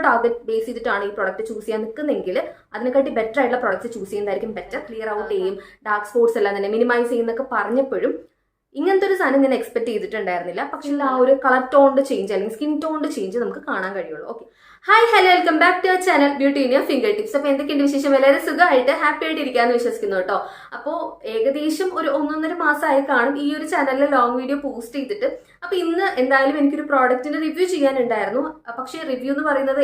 Target base ചെയ്തിട്ടാണ് ഈ product choose ചെയ്യാൻ നിൽക്കുന്നെങ്കിൽ അതിനെക്കാട്ടി ബെറ്റർ ആയിട്ടുള്ള പ്രോഡക്റ്റ് ചൂസ് ചെയ്യുന്നതായിരിക്കും ബെറ്റർ. ക്ലിയർ ഔട്ട് ചെയ്യും, ഡാർക്ക് സ്പോട്ട്സ് എല്ലാം തന്നെ മിനിമൈസ് ചെയ്യുന്നൊക്കെ പറഞ്ഞപ്പോഴും ഇങ്ങനത്തെ ഒരു സാധനം ഞാൻ എക്സ്പെക്ട് ചെയ്തിട്ടുണ്ടായിരുന്നില്ല. പക്ഷേ ആ ഒരു കളർ ടോണിന്റെ ചേഞ്ച് അല്ലെങ്കിൽ സ്കിൻ ടോണിന്റെ ചേഞ്ച് നമുക്ക് കാണാൻ കഴിയുള്ളൂ. Okay, hi hello, welcome back to our channel beauty in your fingertips. അപ്പോൾ എന്തൊക്കെയുണ്ട് വിശേഷം? വളരെ സുഖമായിട്ട് ഹാപ്പി ആയിട്ട് ഇരിക്കാന്ന് വിശ്വസിക്കുന്നു കേട്ടോ. അപ്പോൾ ഏകദേശം ഒരു 1.5 മാസമായി കാണും ഈ ഒരു ചാനലിൽ ലോങ് വീഡിയോ പോസ്റ്റ് ചെയ്തിട്ട്. അപ്പോൾ ഇന്ന് എന്തായാലും എനിക്കൊരു പ്രോഡക്റ്റിന്റെ റിവ്യൂ ചെയ്യാനുണ്ടായിരുന്നു. പക്ഷേ റിവ്യൂ എന്ന് പറയുന്നത്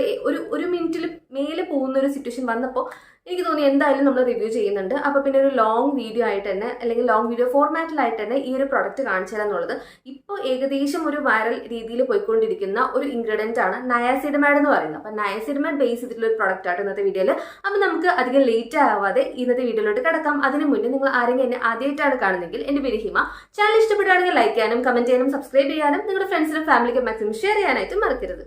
ഒരു മിനിറ്റിൽ മേലെ പോകുന്ന ഒരു സിറ്റുവേഷൻ വന്നപ്പോൾ എനിക്ക് തോന്നി എന്തായാലും നമ്മൾ റിവ്യൂ ചെയ്യുന്നുണ്ട്. അപ്പോൾ പിന്നെ ഒരു ലോങ് വീഡിയോ ആയിട്ട് തന്നെ അല്ലെങ്കിൽ ലോങ് വീഡിയോ ഫോർമാറ്റിലായിട്ട് തന്നെ ഈ ഒരു പ്രോഡക്റ്റ് കാണിച്ചു തരാന്നുള്ളത്. ഇപ്പോൾ ഏകദേശം ഒരു വൈറൽ രീതിയിൽ പോയിക്കൊണ്ടിരിക്കുന്ന ഒരു ഇൻഗ്രീഡിയൻ്റ് ആണ് നയാസിഡമൈഡ് എന്ന് പറയുന്നത്. അപ്പോൾ നയാസിഡമൈഡ് ബേസ് ചെയ്തിട്ടുള്ള ഒരു പ്രോഡക്റ്റ് ആണ് ഇന്നത്തെ വീഡിയോയിൽ. അപ്പോൾ നമുക്ക് അധികം ലേറ്റ് ആവാതെ ഇന്നത്തെ വീഡിയോയിലോട്ട് കിടക്കാം. അതിന് മുന്നേ നിങ്ങൾ ആരെങ്കിലും എന്നെ ആദ്യമായിട്ടാണ് കാണുന്നതെങ്കിൽ എൻ്റെ പേര് ഹിമ. ചാനൽ ഇഷ്ടപ്പെടുകയാണെങ്കിൽ ലൈക്ക് ചെയ്യാനും കമന്റ് ചെയ്യാനും സബ്സ്ക്രൈബ് ചെയ്യാനും നിങ്ങളുടെ ഫ്രണ്ട്സിനും ഫാമിലിക്കും മാക്സിമം ഷെയർ ചെയ്യാനായിട്ട് മറക്കരുത്.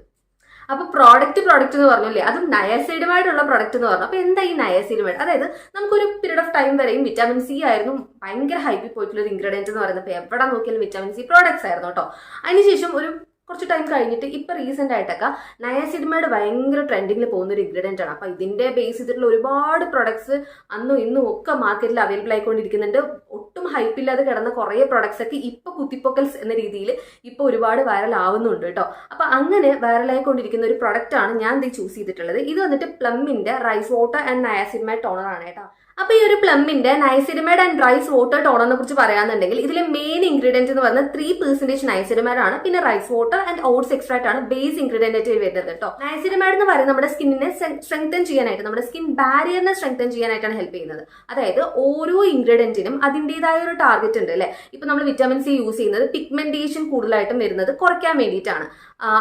അപ്പോൾ പ്രോഡക്റ്റ് എന്ന് പറഞ്ഞല്ലേ, അതും നയാസിഡമൈഡുള്ള പ്രോഡക്റ്റ് എന്ന് പറഞ്ഞു. അപ്പോൾ എന്താ ഈ നയാസിഡമൈഡ്? അതായത് നമുക്കൊരു പീരീഡ് ഓഫ് ടൈം വരെയും വിറ്റാമിൻ സി ആയിരുന്നു ഭയങ്കര ഹൈപ്പിൽ പോയിട്ടുള്ള ഒരു ഇൻഗ്രീഡിയൻറ്റ് എന്ന് പറയുന്നത്. അപ്പോൾ എവിടെ നോക്കിയാലും വിറ്റാമിൻ സി പ്രോഡക്ട്സ് ആയിരുന്നു കേട്ടോ. അതിനുശേഷം ഒരു കുറച്ച് ടൈം കഴിഞ്ഞിട്ട് ഇപ്പോൾ റീസെൻ്റ് ആയിട്ടൊക്കെ നയാസിഡമൈഡ് ഭയങ്കര ട്രെൻഡിങ്ങിൽ പോകുന്ന ഒരു ഇൻഗ്രീഡിയൻ്റ് ആണ്. അപ്പോൾ ഇതിൻ്റെ ബേസ് ചെയ്തിട്ടുള്ള ഒരുപാട് പ്രൊഡക്ട്സ് അന്നും ഇന്നും ഒക്കെ മാർക്കറ്റിൽ അവൈലബിൾ ആയിക്കൊണ്ടിരിക്കുന്നുണ്ട്. ഒട്ടും ഹൈപ്പില്ലാതെ കിടന്ന കുറേ പ്രൊഡക്ട്സ് ഒക്കെ ഇപ്പോൾ കുത്തിപ്പൊക്കൽസ് എന്ന രീതിയിൽ ഇപ്പോൾ ഒരുപാട് വൈറൽ ആവുന്നുണ്ട് കേട്ടോ. അപ്പോൾ അങ്ങനെ വൈറലായിക്കൊണ്ടിരിക്കുന്ന ഒരു പ്രൊഡക്റ്റാണ് ഞാൻ ഇത് ചൂസ് ചെയ്തിട്ടുള്ളത്. ഇത് വന്നിട്ട് പ്ലമ്മിൻ്റെ റൈസ് വാട്ടർ ആൻഡ് നയാസിഡമൈഡ് ടോണർ ആണ് കേട്ടോ. അപ്പോൾ ഈ ഒരു പ്ലമ്മിന്റെ നയാസിഡമൈഡ് ആൻഡ് റൈസ് വാട്ടർ ടോണറിനെ കുറിച്ച് പറയാന്നുണ്ടെങ്കിൽ ഇതിലെ മെയിൻ ഇൻഗ്രീഡിയൻറ്റ് എന്ന് പറഞ്ഞാൽ 3% നയാസിഡമൈഡ് ആണ്. പിന്നെ rice water and oats extract ആണ് ബേസ് ഇൻഗ്രീഡിയന്റ് ആയിട്ട് വരുന്നത് കേട്ടോ. നയാസിഡമൈഡ് എന്ന് പറയുന്നത് നമ്മുടെ സ്കിന്നിനെ സ്ട്രെങ്തൻ ചെയ്യാനായിട്ട്, നമ്മുടെ സ്കിൻ ബാരിയറിനെ സ്ട്രെങ്തൻ ചെയ്യാനായിട്ടാണ് ഹെൽപ്പ് ചെയ്യുന്നത്. അതായത് ഓരോ ഇൻഗ്രീഡിയന്റിനും അതിൻ്റെതായ ഒരു ടാർഗറ്റ് ഉണ്ട് അല്ലേ. ഇപ്പൊ നമ്മൾ വിറ്റാമിൻ സി യൂസ് ചെയ്യുന്നത് പിഗ്മെന്റേഷൻ കൂടുതലായിട്ടും വരുന്നത് കുറയ്ക്കാൻ വേണ്ടിയിട്ടാണ്.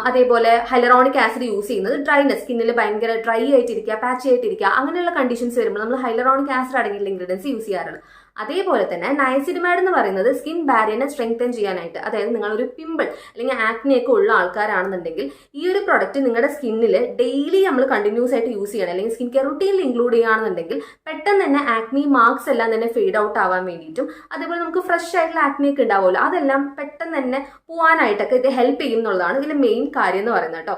അതേപോലെ ഹൈലറോണിക് ആസിഡ് യൂസ് ചെയ്യുന്നത് ഡ്രൈനെസ്, സ്കിന്നിൽ ഭയങ്കര ഡ്രൈ ആയിട്ടിരിക്കുക, പാച്ചി ആയിട്ടിരിക്കുക, അങ്ങനെയുള്ള കണ്ടീഷൻസ് വരുമ്പോൾ നമ്മൾ ഹൈലറോണിക് ആസിഡ് അടങ്ങിയിട്ടുള്ള ഇൻഗ്രീഡിയൻസ് യൂസ് ചെയ്യാറുണ്ട്. അതേപോലെ തന്നെ നയാസിഡമൈഡ് എന്ന് പറയുന്നത് സ്കിൻ ബാരിയറിനെ സ്ട്രെങ്തൻ ചെയ്യാനായിട്ട്, അതായത് നിങ്ങളൊരു പിമ്പിൾ അല്ലെങ്കിൽ ആക്നെയൊക്കെ ഉള്ള ആൾക്കാരാണെന്നുണ്ടെങ്കിൽ ഈ ഒരു പ്രൊഡക്റ്റ് നിങ്ങളുടെ സ്കിന്നിൽ ഡെയിലി നമ്മൾ കണ്ടിന്യൂസ് ആയിട്ട് യൂസ് ചെയ്യണം, അല്ലെങ്കിൽ സ്കിൻ കെയർ റുട്ടീനിൽ ഇൻക്ലൂഡ് ചെയ്യുകയാണെന്നുണ്ടെങ്കിൽ പെട്ടെന്ന് തന്നെ ആക്നി മാർക്സ് എല്ലാം തന്നെ ഫെയ്ഡ് ഔട്ട് ആവാൻ വേണ്ടിയിട്ടും, അതേപോലെ നമുക്ക് ഫ്രഷ് ആയിട്ടുള്ള ആക്നിയൊക്കെ ഉണ്ടാവുമല്ലോ, അതെല്ലാം പെട്ടെന്ന് തന്നെ പോകാനായിട്ടൊക്കെ ഇത് ഹെൽപ്പ് ചെയ്യും എന്നുള്ളതാണ് ഇതിന്റെ മെയിൻ കാര്യം എന്ന് പറയുന്നത് കേട്ടോ.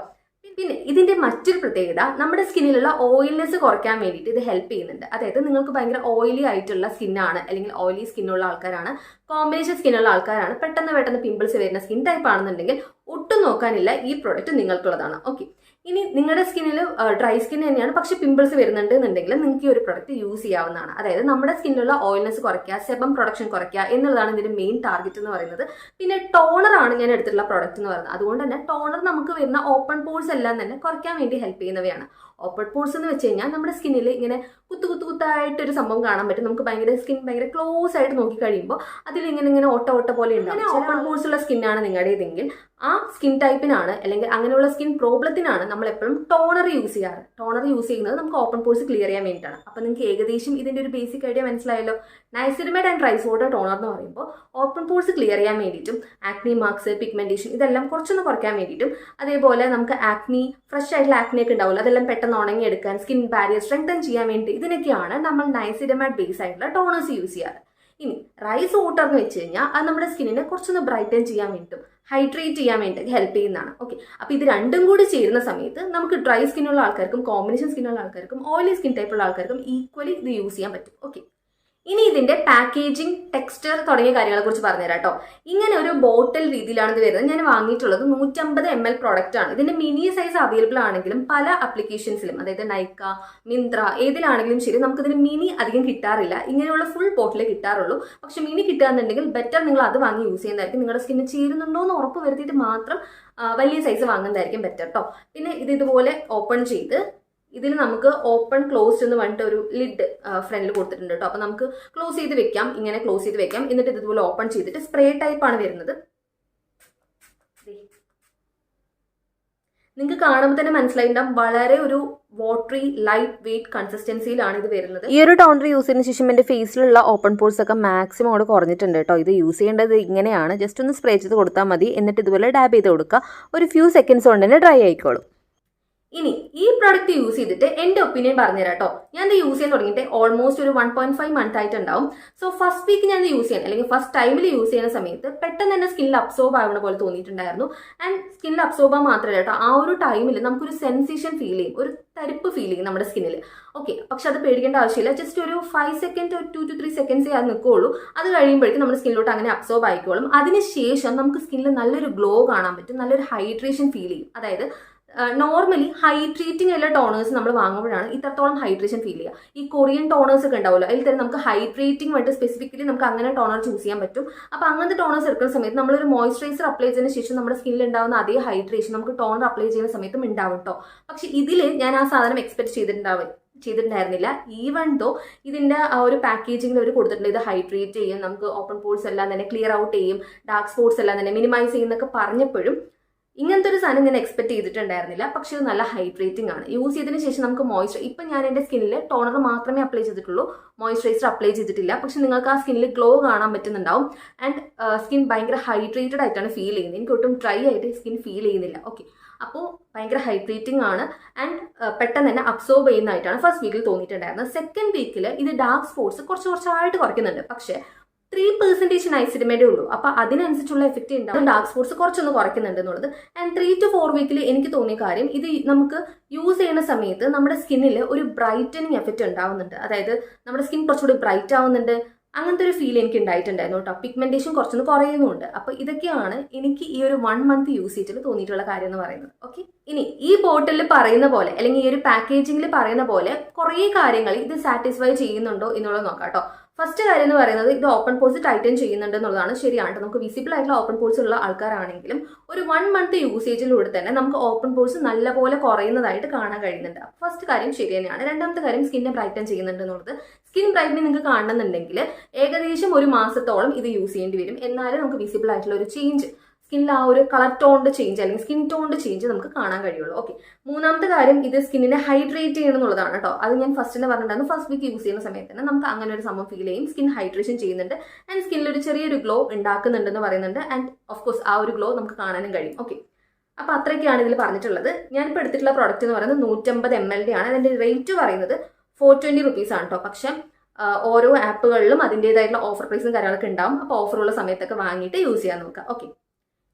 പിന്നെ ഇതിന്റെ മറ്റൊരു പ്രത്യേകത, നമ്മുടെ സ്കിന്നിലുള്ള ഓയിൽനെസ് കുറയ്ക്കാൻ വേണ്ടിയിട്ട് ഇത് ഹെൽപ്പ് ചെയ്യുന്നുണ്ട്. അതായത് നിങ്ങൾക്ക് ഭയങ്കര ഓയിലി ആയിട്ടുള്ള സ്കിന്നാണ്, അല്ലെങ്കിൽ ഓയിലി സ്കിന്നുള്ള ആൾക്കാരാണ്, കോമ്പിനേഷൻ സ്കിന്നുള്ള ആൾക്കാരാണ്, പെട്ടെന്ന് പിമ്പിൾസ് വരുന്ന സ്കിൻ ടൈപ്പ് ആണെന്നുണ്ടെങ്കിൽ ഒട്ടും നോക്കാനില്ല, ഈ പ്രോഡക്റ്റ് നിങ്ങൾക്കുള്ളതാണ്. ഓക്കെ, ഇനി നിങ്ങളുടെ സ്കിന്നിൽ ഡ്രൈ സ്കിൻ തന്നെയാണ് പക്ഷെ പിമ്പിൾസ് വരുന്നുണ്ട് എന്നുണ്ടെങ്കിൽ നിങ്ങൾക്ക് ഈ ഒരു പ്രൊഡക്റ്റ് യൂസ് ചെയ്യാവുന്നതാണ്. അതായത് നമ്മുടെ സ്കിന്നിലുള്ള ഓയിൽനെസ് കുറയ്ക്കുക, സെബം പ്രൊഡക്ഷൻ കുറയ്ക്കുക എന്നുള്ളതാണ് ഇതിന്റെ മെയിൻ ടാർഗറ്റ് എന്ന് പറയുന്നത്. പിന്നെ ടോണർ ആണ് ഞാൻ എടുത്തിട്ടുള്ള പ്രൊഡക്റ്റ് എന്ന് പറയുന്നത്. അതുകൊണ്ട് തന്നെ ടോണർ നമുക്ക് വരുന്ന ഓപ്പൺ പോർസ് എല്ലാം തന്നെ കുറയ്ക്കാൻ വേണ്ടി ഹെൽപ്പ് ചെയ്യുന്നവയാണ്. ഓപ്പൺ പോർസ് എന്ന് വെച്ച് കഴിഞ്ഞാൽ നമ്മുടെ സ്കിന്നിൽ ഇങ്ങനെ കുത്തായിട്ടൊരു സംഭവം കാണാൻ പറ്റും. നമുക്ക് സ്കിൻ ഭയങ്കര ക്ലോസ് ആയിട്ട് നോക്കി കഴിയുമ്പോൾ അതിലിങ്ങനെ ഓട്ട പോലെ ഉണ്ടാവും. ഓപ്പൺ പോർസ് ഉള്ള സ്കിന്നാണ് നിങ്ങളുടേതെങ്കിൽ ആ സ്കിൻ ടൈപ്പിനാണ്, അല്ലെങ്കിൽ അങ്ങനെയുള്ള സ്കിൻ പ്രോബ്ലത്തിനാണ് നമ്മൾ എപ്പോഴും ടോണർ യൂസ് ചെയ്യാറ്. ടോണർ യൂസ് ചെയ്യുന്നത് നമുക്ക് ഓപ്പൺ പോർസ് ക്ലിയർ ചെയ്യാൻ വേണ്ടിയിട്ടാണ്. അപ്പോൾ നിങ്ങൾക്ക് ഏകദേശം ഇതിന്റെ ഒരു ബേസിക് ഐഡിയ മനസ്സിലായല്ലോ. നയാസിഡമൈഡ് ആൻഡ് റൈസ് വാട്ടർ ടോണർ എന്ന് പറയുമ്പോൾ ഓപ്പൺ പോർസ് ക്ലിയർ ചെയ്യാൻ വേണ്ടിയിട്ടും, ആക്നി മാർക്സ്, പിഗ്മെന്റേഷൻ ഇതെല്ലാം കുറച്ചൊന്ന് കുറയ്ക്കാൻ വേണ്ടിയിട്ടും, അതേപോലെ നമുക്ക് ആക്നി ഫ്രഷ് ആയിട്ടുള്ള ആക്നിയൊക്കെ ഉണ്ടാവില്ല, അതെല്ലാം പെട്ടെന്ന് ഉണങ്ങിയെടുക്കാൻ, സ്കിൻ ബാരിയർ സ്ട്രെങ്തൻ ചെയ്യാൻ വേണ്ടി, ഇതിനൊക്കെയാണ് നമ്മൾ നയാസിഡമൈഡ് ബേസ് ആയിട്ടുള്ള ടോണേഴ്സ് യൂസ് ചെയ്യാറ്. ഇനി റൈസ് വാട്ടർ എന്ന് വെച്ച് കഴിഞ്ഞാൽ അത് നമ്മുടെ സ്കിന്നിനെ കുറച്ചൊന്ന് ബ്രൈറ്റൻ ചെയ്യാൻ വേണ്ടിയിട്ടും ഹൈഡ്രേറ്റ് ചെയ്യാൻ വേണ്ടി ഹെൽപ്പ് ചെയ്യുന്നതാണ്. ഓക്കെ, അപ്പോൾ ഇത് രണ്ടും കൂടി ചേരുന്ന സമയത്ത് നമുക്ക് ഡ്രൈ സ്കിന്നുള്ള ആൾക്കാർക്കും കോമ്പിനേഷൻ സ്കിന്നുള്ള ആൾക്കാർക്കും ഓയിലി സ്കിൻ ടൈപ്പുള്ള ആൾക്കാർക്കും ഈക്വലി ഇത് യൂസ് ചെയ്യാൻ പറ്റും. ഓക്കെ, ഇനി ഇതിന്റെ പാക്കേജിംഗ്, ടെക്സ്ചർ തുടങ്ങിയ കാര്യങ്ങളെ കുറിച്ച് പറഞ്ഞുതരാം കേട്ടോ. ഇങ്ങനെ ഒരു ബോട്ടിൽ രീതിയിലാണ് ഇത് വരുന്നത്. ഞാൻ വാങ്ങിയിട്ടുള്ളത് 150 ml പ്രോഡക്റ്റ് ആണ്. ഇതിന്റെ മിനി സൈസ് അവൈലബിൾ ആണെങ്കിലും പല ആപ്ലിക്കേഷൻസിലും, അതായത് നൈക്ക, മിന്ത്ര ഏതിലാണെങ്കിലും ശരി, നമുക്കിതിന് മിനി അധികം കിട്ടാറില്ല. ഇങ്ങനെയുള്ള ഫുൾ ബോട്ടിലേ കിട്ടാറുള്ളൂ. പക്ഷെ മിനി കിട്ടുകയെന്നുണ്ടെങ്കിൽ ബെറ്റർ നിങ്ങൾ അത് വാങ്ങി യൂസ് ചെയ്യുന്നതായിരിക്കും. നിങ്ങളുടെ സ്കിന്നിന് ചേരുന്നുണ്ടോ എന്ന് ഉറപ്പ് വരുത്തിയിട്ട് മാത്രം വലിയ സൈസ് വാങ്ങുന്നതായിരിക്കും ബെറ്റർ കേട്ടോ. പിന്നെ ഇതുപോലെ ഓപ്പൺ ചെയ്ത് ഇതിൽ നമുക്ക് ഓപ്പൺ ക്ലോസ്ഡ് എന്ന് പറഞ്ഞിട്ട് ഒരു ലിഡ് ഫ്രണ്ടിൽ കൊടുത്തിട്ടുണ്ട് കേട്ടോ. അപ്പോൾ നമുക്ക് ക്ലോസ് ചെയ്ത് വെക്കാം, ഇങ്ങനെ ക്ലോസ് ചെയ്ത് വെക്കാം. എന്നിട്ട് ഇതുപോലെ ഓപ്പൺ ചെയ്തിട്ട് സ്പ്രേ ടൈപ്പ് ആണ് വരുന്നത്. നിങ്ങൾക്ക് കാണുമ്പോൾ തന്നെ മനസ്സിലായിട്ടുണ്ടാവും വളരെ ഒരു വാട്ടറി ലൈറ്റ് വെയിറ്റ് കൺസിസ്റ്റൻസിയിലാണ് ഇത് വരുന്നത്. ഈ ഒരു ടോണർ യൂസ് ചെയ്തതിനു ശേഷം എൻ്റെ ഫേസിലുള്ള ഓപ്പൺ പോർസ് ഒക്കെ മാക്സിമം അവിടെ കുറഞ്ഞിട്ടുണ്ട് കേട്ടോ. ഇത് യൂസ് ചെയ്യേണ്ടത് ഇങ്ങനെയാണ്, ജസ്റ്റ് ഒന്ന് സ്പ്രേ ചെയ്ത് കൊടുത്താൽ മതി. എന്നിട്ട് ഇതുപോലെ ഡാബ് ചെയ്ത് കൊടുക്കുക. ഒരു ഫ്യൂ സെക്കൻഡ്സ് കൊണ്ട് തന്നെ ഡ്രൈ ആയിക്കോളും. ഇനി ഈ പ്രോഡക്റ്റ് യൂസ് ചെയ്തിട്ട് എന്റെ ഒപ്പീനിയൻ പറഞ്ഞുതരാം കേട്ടോ. ഞാൻ ഇത് യൂസ് ചെയ്യാൻ തുടങ്ങിയിട്ട് ഓൾമോസ്റ്റ് ഒരു 1.5 മന്ത് ആയിട്ടുണ്ടാവും. സോ ഫസ്റ്റ് വീക്ക് ഞാൻ ഇത് യൂസ് ചെയ്യാൻ അല്ലെങ്കിൽ ഫസ്റ്റ് ടൈമിൽ യൂസ് ചെയ്യുന്ന സമയത്ത് പെട്ടെന്ന് തന്നെ സ്കിന്നിൽ അബ്സോർബ് ആവുന്ന പോലെ തോന്നിയിട്ടുണ്ടായിരുന്നു. ആൻഡ് സ്കിന്നിൽ അബ്സോർബ് മാത്രമല്ല കേട്ടോ, ആ ഒരു ടൈമിൽ നമുക്കൊരു സെൻസേഷൻ ഫീൽ ചെയ്യും, ഒരു തരിപ്പ് ഫീൽ ചെയ്യും നമ്മുടെ സ്കിന്നിൽ. ഓക്കെ, പക്ഷെ അത് പേടിക്കേണ്ട ആവശ്യമില്ല. ജസ്റ്റ് ഒരു 5 സെക്കൻഡ്, 2 to 3 സെക്കൻഡ്സേ അത് നിൽക്കുകയുള്ളൂ. അത് കഴിയുമ്പോഴേക്കും നമ്മുടെ സ്കിന്നിലോട്ട് അങ്ങനെ അബ്സോർബ് ആയിക്കോളും. അതിനുശേഷം നമുക്ക് സ്കിന്നിൽ നല്ലൊരു ഗ്ലോ കാണാൻ പറ്റും, നല്ലൊരു ഹൈഡ്രേഷൻ ഫീൽ ചെയ്യും. അതായത് നോർമലി ഹൈഡ്രേറ്റിംഗ് ഉള്ള ടോണേഴ്സ് നമ്മൾ വാങ്ങുമ്പോഴാണ് ഇത്രത്തോളം ഹൈഡ്രേഷൻ ഫീൽ ചെയ്യുക. ഈ കൊറിയൻ ടോണേഴ്സ് ഒക്കെ ഉണ്ടാവുമല്ലോ, അതിൽ തന്നെ നമുക്ക് ഹൈഡ്രേറ്റിംഗ് ആയിട്ട് സ്പെസിഫിക്കലി നമുക്ക് അങ്ങനെ ടോണർ ചൂസ് ചെയ്യാൻ പറ്റും. അപ്പോൾ അങ്ങനത്തെ ടോണേഴ്സ് എടുക്കുന്ന സമയത്ത് നമ്മളൊരു മോയ്സ്ചറൈസർ അപ്ലൈ ചെയ്തതിന് ശേഷം നമ്മുടെ സ്കിന്നിൽ ഉണ്ടാവുന്ന അതേ ഹൈഡ്രേഷൻ നമുക്ക് ടോണർ അപ്ലൈ ചെയ്യുന്ന സമയത്തും ഉണ്ടാവും കേട്ടോ. പക്ഷെ ഇതിൽ ഞാൻ ആ സാധനം എക്സ്പെക്ട് ചെയ്തിട്ടുണ്ടായിരുന്നില്ല. ഈവൻ ദോ ഇതിന്റെ ആ ഒരു പാക്കേജിംഗിൽ അവർ കൊടുത്തിട്ടുണ്ട് ഇത് ഹൈഡ്രേറ്റ് ചെയ്യും, നമുക്ക് ഓപ്പൺ പോർസ് എല്ലാം തന്നെ ക്ലിയർ ഔട്ട് ചെയ്യും, ഡാർക്ക് സ്പോട്ട്സ് എല്ലാം തന്നെ മിനിമൈസ് ചെയ്യുന്നൊക്കെ പറഞ്ഞപ്പോഴും ഇങ്ങനത്തെ ഒരു സാധനം ഞാൻ എക്സ്പെക്ട് ചെയ്തിട്ടുണ്ടായിരുന്നില്ല. പക്ഷെ ഇത് നല്ല ഹൈഡ്രേറ്റിംഗ് ആണ്. യൂസ് ചെയ്തതിന് ശേഷം നമുക്ക് ഇപ്പം ഞാൻ എൻ്റെ സ്കിന്നിൽ ടോണർ മാത്രമേ അപ്ലൈ ചെയ്തിട്ടുള്ളൂ, മോയ്സ്ചറൈസർ അപ്ലൈ ചെയ്തിട്ടില്ല. പക്ഷെ നിങ്ങൾക്ക് ആ സ്കിന്നിൽ ഗ്ലോ കാണാൻ പറ്റുന്നുണ്ടാവും. ആൻഡ് സ്കിൻ ഭയങ്കര ഹൈഡ്രേറ്റഡ് ആയിട്ടാണ് ഫീൽ ചെയ്യുന്നത്. എനിക്ക് ഒട്ടും ഡ്രൈ ആയിട്ട് സ്കിൻ ഫീൽ ചെയ്യുന്നില്ല. ഓക്കെ, അപ്പോൾ ഭയങ്കര ഹൈഡ്രേറ്റിംഗ് ആണ് ആൻഡ് പെട്ടെന്ന് തന്നെ അബ്സോർബ് ചെയ്യുന്നതായിട്ടാണ് ഫസ്റ്റ് വീക്കിൽ തോന്നിയിട്ടുണ്ടായിരുന്നത്. സെക്കൻഡ് വീക്കിൽ ഇത് ഡാർക്ക് സ്പോട്ട്സ് കുറച്ചായിട്ട് കുറയ്ക്കുന്നുണ്ട്. പക്ഷേ 3% നൈസിഡമേഡേ ഉള്ളൂ. അപ്പൊ അതിനനുസരിച്ചുള്ള എഫക്റ്റ് ഉണ്ടാവും. ഡാർക്ക് സ്പോട്ട്സ് കുറച്ചൊന്ന് കുറയ്ക്കുന്നുണ്ട് എന്നുള്ളത്. ആൻഡ് 3 to 4 വീക്കിൽ എനിക്ക് തോന്നിയ കാര്യം, ഇത് നമുക്ക് യൂസ് ചെയ്യുന്ന സമയത്ത് നമ്മുടെ സ്കിന്നിൽ ഒരു ബ്രൈറ്റനിങ് എഫക്റ്റ് ഉണ്ടാവുന്നുണ്ട്. അതായത് നമ്മുടെ സ്കിൻ കുറച്ചുകൂടി ബ്രൈറ്റ് ആവുന്നുണ്ട്. അങ്ങനത്തെ ഒരു ഫീൽ എനിക്ക് ഉണ്ടായിട്ടുണ്ടായിരുന്നു കേട്ടോ. പിഗ്മെന്റേഷൻ കുറച്ചൊന്ന് കുറയുന്നുണ്ട്. അപ്പൊ ഇതൊക്കെയാണ് എനിക്ക് ഈ ഒരു 1 മന്ത് യൂസ് ചെയ്തിട്ട് തോന്നിയിട്ടുള്ള കാര്യം എന്ന് പറയുന്നത്. ഓക്കെ, ഇനി ഈ ബോട്ടിലിൽ പറയുന്ന പോലെ അല്ലെങ്കിൽ ഈ ഒരു പാക്കേജിംഗിൽ പറയുന്ന പോലെ കുറേ കാര്യങ്ങൾ ഇത് സാറ്റിസ്ഫൈ ചെയ്യുന്നുണ്ടോ എന്നുള്ളത് നോക്കാം കേട്ടോ. ഫസ്റ്റ് കാര്യം എന്ന് പറയുന്നത് ഇത് ഓപ്പൺ പോർസ് ടൈറ്റൻ ചെയ്യുന്നുണ്ട് എന്നുള്ളതാണ്. ശരിയാണ്, നമുക്ക് വിസിബിൾ ആയിട്ടുള്ള ഓപ്പൺ പോർസ് ഉള്ള ആൾക്കാരാണെങ്കിലും ഒരു 1 മന്ത് യൂസേജിലൂടെ തന്നെ നമുക്ക് ഓപ്പൺ പോർസ് നല്ലപോലെ കുറയുന്നതായിട്ട് കാണാൻ കഴിയുന്നുണ്ട്. ഫസ്റ്റ് കാര്യം ശരി തന്നെയാണ്. രണ്ടാമത്തെ കാര്യം സ്കിന്നെ ബ്രൈറ്റൻ ചെയ്യുന്നുണ്ട് എന്നുള്ളത്. സ്കിൻ ബ്രൈറ്റനിങ് നിങ്ങൾക്ക് കാണണമെന്നുണ്ടെങ്കിൽ ഏകദേശം ഒരു മാസത്തോളം ഇത് യൂസ് ചെയ്യേണ്ടി വരും. എന്നാലും നമുക്ക് വിസിബിൾ ആയിട്ടുള്ള ഒരു ചേഞ്ച്, സ്കിന്നിൽ ആ ഒരു കളർ ടോണിന്റെ ചേഞ്ച് അല്ലെങ്കിൽ സ്കിൻ ടോണിന്റെ ചേഞ്ച് നമുക്ക് കാണാൻ കഴിയുള്ളൂ. ഓക്കെ, മൂന്നാമത്തെ കാര്യം ഇത് സ്കിന്നിനെ ഹൈഡ്രേറ്റ് ചെയ്യണം എന്നുള്ളതാണ് കേട്ടോ. അത് ഞാൻ ഫസ്റ്റ് തന്നെ പറഞ്ഞിട്ടുണ്ടായിരുന്നു. ഫസ്റ്റ് വീക്ക് യൂസ് ചെയ്യുന്ന സമയത്ത് തന്നെ നമുക്ക് അങ്ങനെ ഒരു സംഭവം ഫീൽ ചെയ്യും. സ്കിൻ ഹൈഡ്രേഷൻ ചെയ്യുന്നുണ്ട് ആൻഡ് സ്കിന്നിൽ ഒരു ചെറിയൊരു ഗ്ലോ ഉണ്ടാക്കുന്നുണ്ടെന്ന് പറയുന്നുണ്ട്. ആൻഡ് ഓഫ് കോഴ്സ് ആ ഒരു ഗ്ലോ നമുക്ക് കാണാനും കഴിയും. ഓക്കെ, അപ്പൊ അത്രയൊക്കെയാണ് ഇതിൽ പറഞ്ഞിട്ടുള്ളത്. ഞാനിപ്പോൾ എടുത്തിട്ടുള്ള പ്രോഡക്റ്റ് എന്ന് പറയുന്നത് 150 ml ആണ്. അതിന്റെ റേറ്റ് പറയുന്നത് 420 rupees ആണ് കേട്ടോ. പക്ഷെ ഓരോ ആപ്പുകളിലും അതിൻ്റെതായിട്ടുള്ള ഓഫർ പ്രൈസും കാര്യങ്ങളൊക്കെ ഉണ്ടാവും. അപ്പോൾ ഓഫറുള്ള സമയത്തൊക്കെ വാങ്ങിയിട്ട് യൂസ് ചെയ്യാൻ നോക്കാം. ഓക്കെ,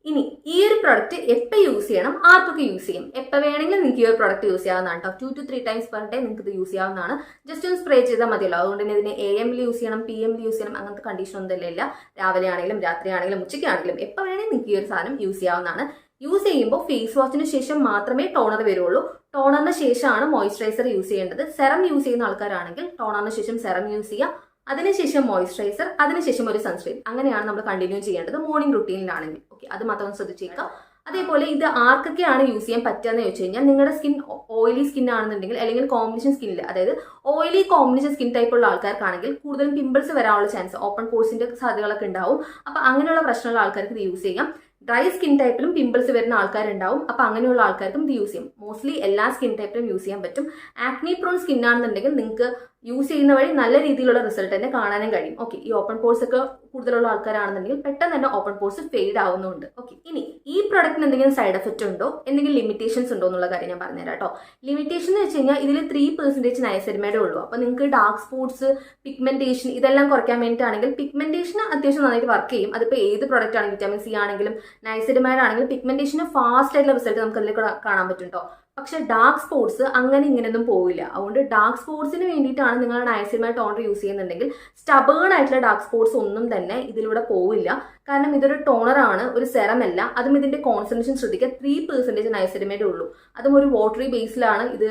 ഇനി ഈ ഒരു പ്രൊഡക്റ്റ് എപ്പോൾ യൂസ് ചെയ്യണം, ആർക്കൊക്കെ യൂസ് ചെയ്യും, എപ്പോൾ വേണമെങ്കിലും നിങ്ങൾക്ക് ഈ ഒരു പ്രൊഡക്റ്റ് യൂസ് ചെയ്യാവുന്നതാണ് കേട്ടോ. 2 to 3 times per day നിങ്ങൾക്ക് ഇത് യൂസ് ചെയ്യാവുന്നതാണ്. ജസ്റ്റ് ഒന്ന് സ്പ്രേ ചെയ്താൽ മതിയല്ലോ. അതുകൊണ്ട് തന്നെ ഇതിനെ AM യൂസ് ചെയ്യണം, PM യൂസ് ചെയ്യണം, അങ്ങനത്തെ കണ്ടീഷൻ ഒന്നും ഇല്ല. രാവിലെ ആണെങ്കിലും രാത്രി ആണെങ്കിലും ഉച്ചയ്ക്കാണെങ്കിലും എപ്പോൾ വേണമെങ്കിലും നിങ്ങൾക്ക് ഈ ഒരു സാധനം യൂസ് ചെയ്യാവുന്നതാണ്. യൂസ് ചെയ്യുമ്പോൾ ഫേസ് വാഷിന് ശേഷം മാത്രമേ ടോണർ വരുള്ളൂ. ടോണറിന് ശേഷമാണ് മോയ്സ്ചറൈസർ യൂസ് ചെയ്യേണ്ടത്. സെറം യൂസ് ചെയ്യുന്ന ആൾക്കാരാണെങ്കിൽ ടോണറിന് ശേഷം സെറം യൂസ് ചെയ്യുക, അതിനുശേഷം മോയ്സ്ചറൈസർ, അതിനുശേഷം ഒരു സൺസ്ക്രീൻ. അങ്ങനെയാണ് നമ്മൾ കണ്ടിന്യൂ ചെയ്യേണ്ടത് മോർണിംഗ് റുട്ടീനിലാണെങ്കിൽ. ഓക്കെ, അത് മാത്രം ഒന്ന് ശ്രദ്ധിച്ചേക്കുക. അതേപോലെ ഇത് ആർക്കൊക്കെയാണ് യൂസ് ചെയ്യാൻ പറ്റുക എന്ന് ചോദിച്ചു കഴിഞ്ഞാൽ, നിങ്ങളുടെ സ്കിൻ ഓയിലി സ്കിൻ ആണെന്നുണ്ടെങ്കിൽ അല്ലെങ്കിൽ കോമ്പിനേഷൻ സ്കിന്നിൽ, അതായത് ഓയിലി കോമ്പിനേഷൻ സ്കിൻ ടൈപ്പ് ഉള്ള ആൾക്കാർക്കാണെങ്കിൽ കൂടുതലും പിമ്പിൾസ് വരാനുള്ള ചാൻസ്, ഓപ്പൺ പോർസിന്റെ സാധ്യതകളൊക്കെ ഉണ്ടാവും. അപ്പൊ അങ്ങനെയുള്ള പ്രശ്നമുള്ള ആൾക്കാർക്ക് ഇത് യൂസ് ചെയ്യാം. ഡ്രൈ സ്കിൻ ടൈപ്പിലും പിമ്പിൾസ് വരുന്ന ആൾക്കാരുണ്ടാവും. അപ്പൊ അങ്ങനെയുള്ള ആൾക്കാർക്കും ഇത് യൂസ് ചെയ്യും. മോസ്റ്റ്ലി എല്ലാ സ്കിൻ ടൈപ്പിലും യൂസ് ചെയ്യാൻ പറ്റും. ആക്നി പ്രോൺ സ്കിൻ ആണെന്നുണ്ടെങ്കിൽ നിങ്ങൾക്ക് യൂസ് ചെയ്യുന്ന വഴി നല്ല രീതിയിലുള്ള റിസൾട്ട് തന്നെ കാണാനും കഴിയും. ഓക്കെ, ഈ ഓപ്പൺ പോർസ് ഒക്കെ കൂടുതലുള്ള ആൾക്കാരാണെന്നുണ്ടെങ്കിൽ പെട്ടെന്ന് തന്നെ ഓപ്പൺ പോർസ് ഫെയ്ഡ് ആവുന്നുണ്ട്. ഓക്കെ, ഇനി ഈ പ്രൊഡക്റ്റിന് എന്തെങ്കിലും സൈഡ് എഫക്റ്റ് ഉണ്ടോ, എന്തെങ്കിലും ലിമിറ്റേഷൻസ് ഉണ്ടോ എന്നുള്ള കാര്യം ഞാൻ പറഞ്ഞുതരാം കേട്ടോ. ലിമിറ്റേഷൻ എന്ന് വെച്ച് കഴിഞ്ഞാൽ ഇതിൽ 3% നൈസിഡമേഡേ ഉള്ളൂ. അപ്പൊ നിങ്ങൾക്ക് ഡാർക്ക് സ്പോട്ട്സ്, പിഗ്മെന്റേഷൻ ഇതെല്ലാം കുറയ്ക്കാൻ വേണ്ടിയിട്ടാണെങ്കിൽ പിഗ്മെന്റേഷൻ അത്യാവശ്യം നന്നായിട്ട് വർക്ക് ചെയ്യും. അതിപ്പോൾ ഏത് പ്രൊഡക്റ്റ് ആണെങ്കിലും, വിറ്റാമിൻ സി ആണെങ്കിലും നൈസിഡമൈഡ് ആണെങ്കിലും പിഗ്മെന്റേഷന് ഫാസ്റ്റ് ആയിട്ടുള്ള റിസൾട്ട് നമുക്ക് അതിൽ കാണാൻ പറ്റും കേട്ടോ. പക്ഷെ ഡാർക്ക് സ്പോട്ട്സ് അങ്ങനെ ഇങ്ങനെയൊന്നും പോവില്ല. അതുകൊണ്ട് ഡാർക്ക് സ്പോട്ട്സിന് വേണ്ടിയിട്ടാണ് നിങ്ങൾ നൈസിഡമൈഡ് ടോണർ യൂസ് ചെയ്യുന്നുണ്ടെങ്കിൽ സ്റ്റബേൺ ആയിട്ടുള്ള ഡാർക്ക് സ്പോട്ട്സ് ഒന്നും തന്നെ ഇതിലൂടെ പോവില്ല. കാരണം ഇതൊരു ടോണറാണ്, ഒരു സെറമല്ല. അതും ഇതിന്റെ കോൺസെൻട്രേഷൻ ശ്രദ്ധിക്കുക, 3% നൈസിഡമൈഡേ ഉള്ളൂ. അതും ഒരു വാട്ടറി ബേസിലാണ് ഇത്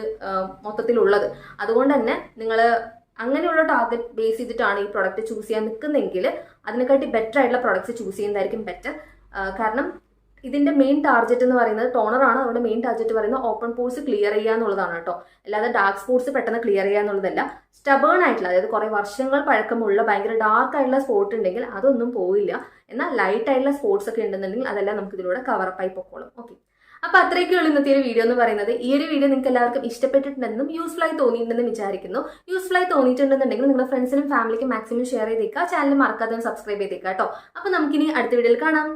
മൊത്തത്തിലുള്ളത്. അതുകൊണ്ട് തന്നെ നിങ്ങൾ അങ്ങനെയുള്ള ടാർഗറ്റ് ബേസ് ചെയ്തിട്ടാണ് ഈ പ്രൊഡക്റ്റ് ചൂസ് ചെയ്യാൻ നിൽക്കുന്നെങ്കിൽ അതിനെക്കാട്ടി ബെറ്റർ ആയിട്ടുള്ള പ്രൊഡക്ട്സ് ചൂസ് ചെയ്യുന്നതായിരിക്കും ബെറ്റർ. കാരണം ഇതിന്റെ മെയിൻ ടാർഗറ്റ് എന്ന് പറയുന്നത് ടോണറാണ്. അതുകൊണ്ട് മെയിൻ ടാർഗറ്റ് പറയുന്നത് ഓപ്പൺ പോർസ് ക്ലിയർ ചെയ്യുക എന്നുള്ളതാണ് കേട്ടോ. അല്ലാതെ ഡാർക്ക് സ്പോട്ട്സ് പെട്ടെന്ന് ക്ലിയർ ചെയ്യുക എന്നുള്ളതല്ല. സ്റ്റബേൺ ആയിട്ടുള്ള, അതായത് കുറെ വർഷങ്ങൾ പഴക്കമുള്ള ഭയങ്കര ഡാർക്ക് ആയിട്ടുള്ള സ്പോട്ട് ഉണ്ടെങ്കിൽ അതൊന്നും പോവില്ല. എന്നാൽ ലൈറ്റ് ആയിട്ടുള്ള സ്പോട്ട്സ് ഒക്കെ ഉണ്ടെന്നുണ്ടെങ്കിൽ അതെല്ലാം നമുക്ക് ഇതിലൂടെ കവറപ്പ് ആയി പൊക്കോളും. ഓക്കെ, അപ്പൊ അത്രയൊക്കെയുള്ള ഇന്നത്തെ ഒരു വീഡിയോ എന്ന് പറയുന്നത്. ഈ ഒരു വീഡിയോ നിങ്ങൾക്ക് എല്ലാവർക്കും ഇഷ്ടപ്പെട്ടിട്ടുണ്ടെന്നും യൂസ്ഫുൾ ആയി തോന്നിയിട്ടുണ്ടെന്നും വിചാരിക്കുന്നു. യൂസ്ഫുൾ ആയി തോന്നിയിട്ടുണ്ടെന്നുണ്ടെങ്കിൽ നിങ്ങളുടെ ഫ്രണ്ട്സിനും ഫാമിലിക്കും മാക്സിമം ഷെയർ ചെയ്തേക്കുക. ചാനൽ മറക്കാതെ സബ്സ്ക്രൈബ് ചെയ്തേക്കുക കേട്ടോ. അപ്പൊ നമുക്കിനി അടുത്ത വീഡിയോയിൽ കാണാം.